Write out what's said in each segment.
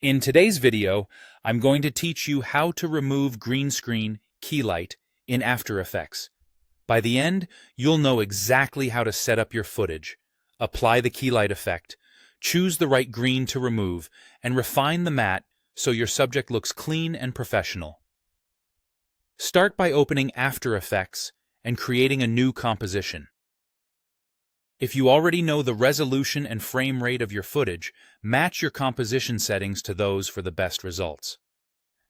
In today's video, I'm going to teach you how to remove green screen Keylight in After Effects. By the end, you'll know exactly how to set up your footage, apply the Keylight effect, choose the right green to remove, and refine the matte so your subject looks clean and professional. Start by opening After Effects and creating a new composition. If you already know the resolution and frame rate of your footage, match your composition settings to those for the best results.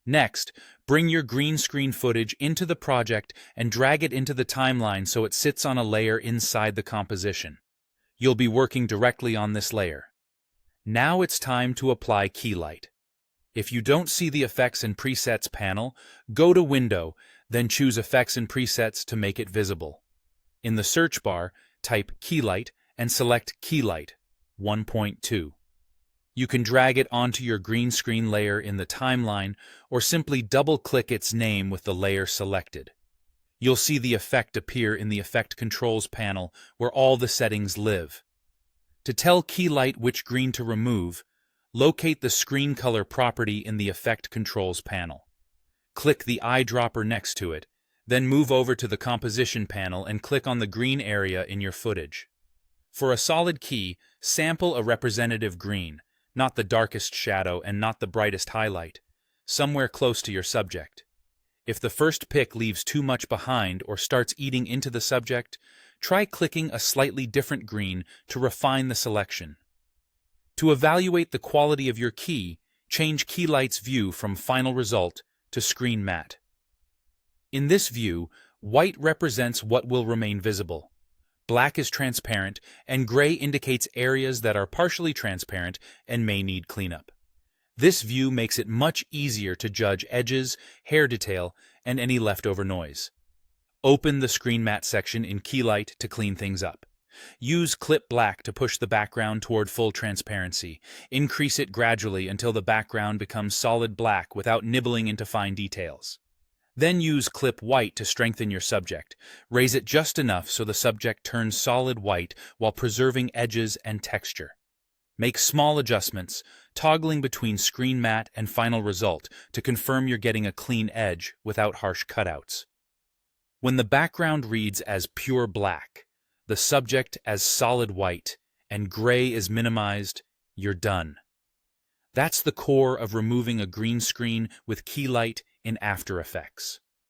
Next, bring your green screen footage into the project and drag it into the timeline so it sits on a layer inside the composition. You'll be working directly on this layer. Now it's time to apply Keylight. If you don't see the Effects and Presets panel, go to Window, then choose Effects and Presets to make it visible. In the search bar, type Keylight and select Keylight 1.2. You can drag it onto your green screen layer in the timeline or simply double-click its name with the layer selected. You'll see the effect appear in the Effect Controls panel where all the settings live. To tell Keylight which green to remove, locate the Screen Color property in the Effect Controls panel. Click the eyedropper next to it, then move over to the Composition panel and click on the green area in your footage. For a solid key, sample a representative green, not the darkest shadow and not the brightest highlight, somewhere close to your subject. If the first pick leaves too much behind or starts eating into the subject, try clicking a slightly different green to refine the selection. To evaluate the quality of your key, change Keylight's view from Final Result to Screen Matte. In this view, white represents what will remain visible. Black is transparent, and gray indicates areas that are partially transparent and may need cleanup. This view makes it much easier to judge edges, hair detail, and any leftover noise. Open the Screen Matte section in Keylight to clean things up. Use Clip Black to push the background toward full transparency. Increase it gradually until the background becomes solid black without nibbling into fine details. Then use Clip White to strengthen your subject. Raise it just enough so the subject turns solid white while preserving edges and texture. Make small adjustments, toggling between Screen Matte and Final Result to confirm you're getting a clean edge without harsh cutouts. When the background reads as pure black, the subject as solid white, and gray is minimized, you're done. That's the core of removing a green screen with Keylight in After Effects.